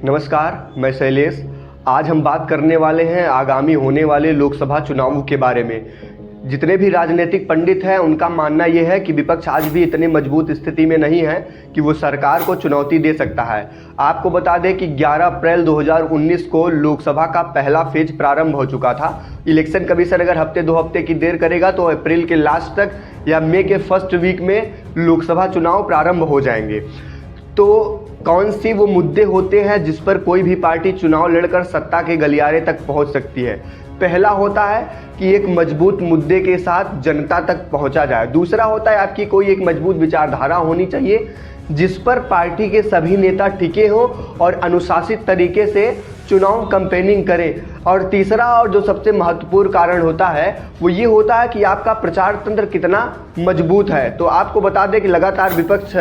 नमस्कार, मैं शैलेश। आज हम बात करने वाले हैं आगामी होने वाले लोकसभा चुनावों के बारे में। जितने भी राजनीतिक पंडित हैं उनका मानना यह है कि विपक्ष आज भी इतने मजबूत स्थिति में नहीं है कि वो सरकार को चुनौती दे सकता है। आपको बता दें कि 11 अप्रैल 2019 को लोकसभा का पहला फेज प्रारंभ हो चुका था। इलेक्शन कमीशन अगर हफ्ते 2 हफ्ते की देर करेगा तो अप्रैल के लास्ट तक या मई के फर्स्ट वीक में लोकसभा चुनाव प्रारंभ हो जाएंगे। तो कौन सी वो मुद्दे होते हैं जिस पर कोई भी पार्टी चुनाव लड़कर सत्ता के गलियारे तक पहुंच सकती है? पहला होता है कि एक मजबूत मुद्दे के साथ जनता तक पहुंचा जाए। दूसरा होता है आपकी कोई एक मजबूत विचारधारा होनी चाहिए जिस पर पार्टी के सभी नेता टिके हों और अनुशासित तरीके से चुनाव कैंपेनिंग करें। और तीसरा और जो सबसे महत्वपूर्ण कारण होता है वो ये होता है कि आपका प्रचार तंत्र कितना मजबूत है। तो आपको बता दें कि लगातार विपक्ष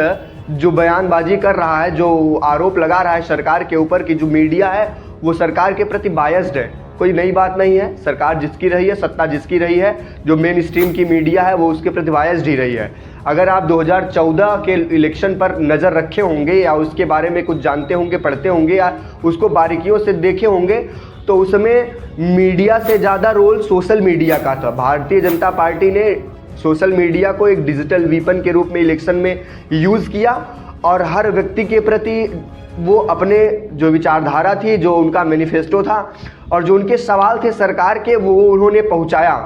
जो बयानबाजी कर रहा है, जो आरोप लगा रहा है सरकार के ऊपर कि जो मीडिया है वो सरकार के प्रति बायस्ड है, कोई नई बात नहीं है। सरकार जिसकी रही है, सत्ता जिसकी रही है, जो मेन स्ट्रीम की मीडिया है वो उसके प्रति बायस्ड ही रही है। अगर आप 2014 के इलेक्शन पर नज़र रखे होंगे या उसके बारे में कुछ जानते होंगे, पढ़ते होंगे या उसको बारीकियों से देखे होंगे तो उसमें मीडिया से ज़्यादा रोल सोशल मीडिया का था। भारतीय जनता पार्टी ने सोशल मीडिया को एक डिजिटल वीपन के रूप में इलेक्शन में यूज़ किया और हर व्यक्ति के प्रति वो अपने जो विचारधारा थी, जो उनका मैनिफेस्टो था और जो उनके सवाल थे सरकार के, वो उन्होंने पहुंचाया।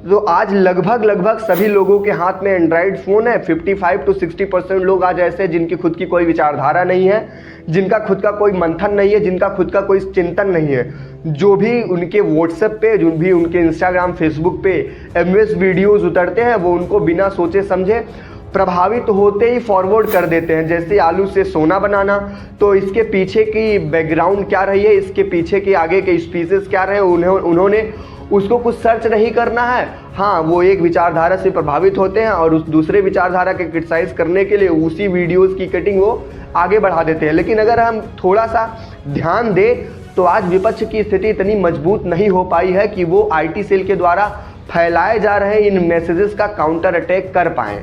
तो आज लगभग सभी लोगों के हाथ में एंड्रॉयड फ़ोन है। 55 to 60% लोग आज ऐसे हैं जिनकी खुद की कोई विचारधारा नहीं है, जिनका खुद का कोई मंथन नहीं है, जिनका खुद का कोई चिंतन नहीं है। जो भी उनके व्हाट्सएप पे, जो भी उनके इंस्टाग्राम, फेसबुक पे एमएस वीडियोज़ उतरते हैं वो उनको बिना सोचे समझे प्रभावित होते ही फॉरवर्ड कर देते हैं। जैसे आलू से सोना बनाना, तो इसके पीछे की बैकग्राउंड क्या रही है, इसके पीछे के आगे के स्पीसीज क्या रहे, उन्होंने उसको कुछ सर्च नहीं करना है। हाँ, वो एक विचारधारा से प्रभावित होते हैं और उस दूसरे विचारधारा के क्रिटिसाइज करने के लिए उसी वीडियोस की कटिंग वो आगे बढ़ा देते हैं। लेकिन अगर हम थोड़ा सा ध्यान दें तो आज विपक्ष की स्थिति इतनी मजबूत नहीं हो पाई है कि वो IT सेल के द्वारा फैलाए जा रहे इन मैसेजेस का काउंटर अटैक कर पाएँ।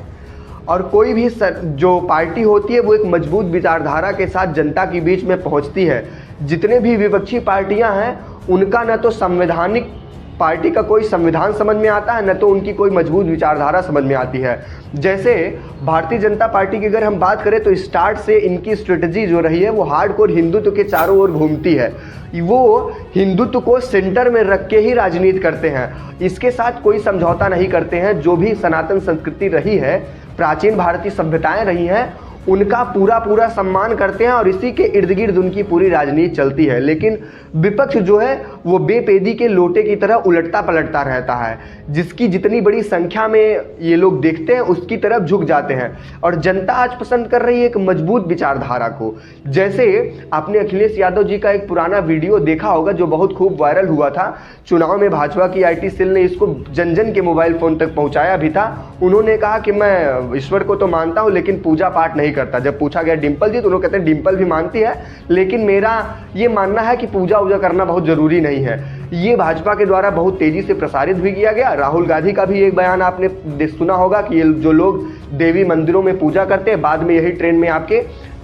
और कोई भी जो पार्टी होती है वो एक मजबूत विचारधारा के साथ जनता के बीच में पहुंचती है। जितने भी विपक्षी पार्टियां हैं उनका न तो संवैधानिक पार्टी का कोई संविधान समझ में आता है, न तो उनकी कोई मजबूत विचारधारा समझ में आती है। जैसे भारतीय जनता पार्टी की अगर हम बात करें तो स्टार्ट से इनकी स्ट्रेटजी जो रही है वो हार्डकोर हिंदुत्व के चारों ओर घूमती है। वो हिंदुत्व को सेंटर में रख के ही राजनीति करते हैं, इसके साथ कोई समझौता नहीं करते हैं। जो भी सनातन संस्कृति रही है, प्राचीन भारतीय सभ्यताएं रही हैं, उनका पूरा सम्मान करते हैं और इसी के इर्द गिर्द उनकी पूरी राजनीति चलती है। लेकिन विपक्ष जो है वो बेपेदी के लोटे की तरह उलटता पलटता रहता है। जिसकी जितनी बड़ी संख्या में ये लोग देखते हैं उसकी तरफ झुक जाते हैं और जनता आज पसंद कर रही है एक मजबूत विचारधारा को। जैसे आपने अखिलेश यादव जी का एक पुराना वीडियो देखा होगा जो बहुत खूब वायरल हुआ था। चुनाव में भाजपा की IT सेल ने इसको जन के मोबाइल फ़ोन तक पहुँचाया भी था। उन्होंने कहा कि मैं ईश्वर को तो मानता हूँ लेकिन पूजा पाठ नहीं करता। जब पूछा गया डिम्पल जी तो उन्होंने कहते हैं डिम्पल भी मानती है लेकिन मेरा ये मानना है कि पूजा करना बहुत जरूरी नहीं है। ये भाजपा के द्वारा बहुत तेजी से प्रसारित भी किया गया। राहुल गांधी का भी एक बयान आपने सुना होगा कि ये जो लोग देवी मंदिरों में पूजा करते हैं बाद में यही ट्रेन में आपके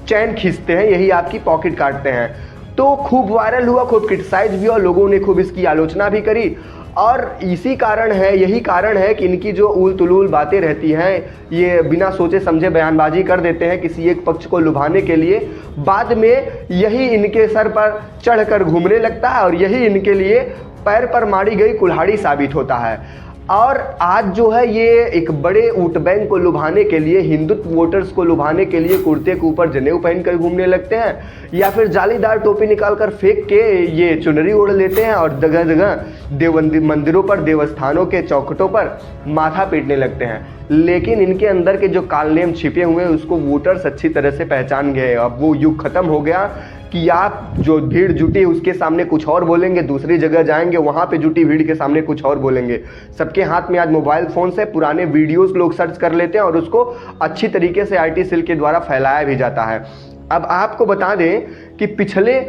चैन खींचते हैं, यही आपकी पॉकेट काटते हैं। तो खूब वायरल हुआ, खूब क्रिटिसाइज भी हुआ, लोगों ने खूब इसकी आलोचना भी करी। और यही कारण है कि इनकी जो उल तुलूल बातें रहती हैं, ये बिना सोचे समझे बयानबाजी कर देते हैं किसी एक पक्ष को लुभाने के लिए। बाद में यही इनके सर पर चढ़कर घूमने लगता है और यही इनके लिए पैर पर मारी गई कुल्हाड़ी साबित होता है। और आज जो है ये एक बड़े वोट बैंक को लुभाने के लिए, हिंदुत्व वोटर्स को लुभाने के लिए कुर्ते के ऊपर जनेऊ पहनकर घूमने लगते हैं या फिर जालीदार टोपी निकालकर फेंक के ये चुनरी ओढ़ लेते हैं और जगह जगह मंदिरों पर, देवस्थानों के चौखटों पर माथा पीटने लगते हैं। लेकिन इनके अंदर के जो कालनेम छिपे हुए हैं उसको वोटर्स अच्छी तरह से पहचान गए। अब वो युग खत्म हो गया कि आप जो भीड़ जुटी उसके सामने कुछ और बोलेंगे, दूसरी जगह जाएंगे वहाँ पे जुटी भीड़ के सामने कुछ और बोलेंगे। सबके हाथ में आज मोबाइल फ़ोन से पुराने वीडियोस लोग सर्च कर लेते हैं और उसको अच्छी तरीके से IT सेल के द्वारा फैलाया भी जाता है। अब आपको बता दें कि पिछले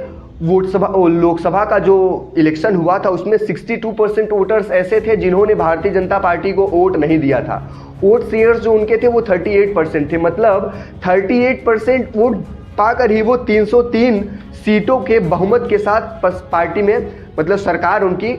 लोकसभा का जो इलेक्शन हुआ था उसमें 62% वोटर्स ऐसे थे जिन्होंने भारतीय जनता पार्टी को वोट नहीं दिया था। वोट शेयर्स जो उनके थे वो 38% थे। मतलब 38% वोट पाकर ही वो 303 सीटों के बहुमत के साथ पार्टी में मतलब सरकार उनकी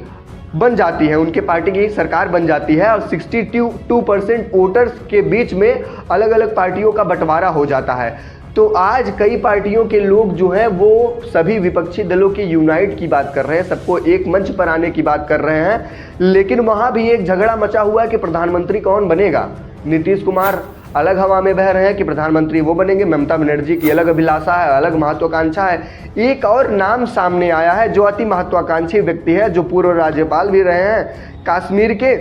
बन जाती है, उनके पार्टी की सरकार बन जाती है और 62% वोटर्स के बीच में अलग अलग पार्टियों का बंटवारा हो जाता है। तो आज कई पार्टियों के लोग जो हैं वो सभी विपक्षी दलों की यूनाइट की बात कर रहे हैं, सबको एक मंच पर आने की बात कर रहे हैं, लेकिन वहाँ भी एक झगड़ा मचा हुआ है कि प्रधानमंत्री कौन बनेगा। नीतीश कुमार अलग हवा में बह रहे हैं कि प्रधानमंत्री वो बनेंगे, ममता बनर्जी की अलग अभिलाषा है, अलग महत्वाकांक्षा है। एक और नाम सामने आया है जो अति महत्वाकांक्षी व्यक्ति है, जो पूर्व राज्यपाल भी रहे हैं कश्मीर के,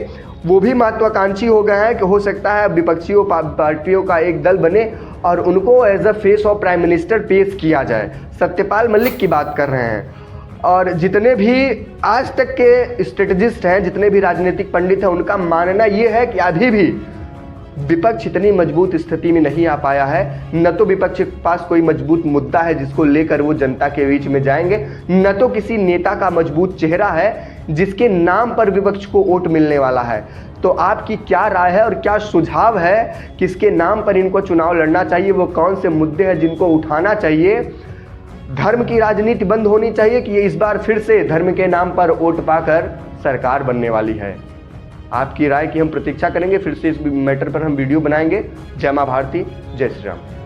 वो भी महत्वाकांक्षी हो गए हैं कि हो सकता है विपक्षियों पार्टियों का एक दल बने और उनको as a face of prime minister पेश किया जाए। सत्यपाल मलिक की बात कर रहे हैं। और जितने भी आज तक के स्ट्रेटजिस्ट हैं, जितने भी राजनीतिक पंडित हैं, उनका मानना ये है कि अभी भी विपक्ष इतनी मजबूत स्थिति में नहीं आ पाया है। न तो विपक्ष के पास कोई मजबूत मुद्दा है जिसको लेकर वो जनता के बीच में जाएंगे, न तो किसी नेता का मजबूत चेहरा है जिसके नाम पर विपक्ष को वोट मिलने वाला है। तो आपकी क्या राय है और क्या सुझाव है, किसके नाम पर इनको चुनाव लड़ना चाहिए, वो कौन से मुद्दे हैं जिनको उठाना चाहिए? धर्म की राजनीति बंद होनी चाहिए कि ये इस बार फिर से धर्म के नाम पर वोट पाकर सरकार बनने वाली है? आपकी राय की हम प्रतीक्षा करेंगे। फिर से इस मैटर पर हम वीडियो बनाएंगे। जय मां भारती, जय श्री राम।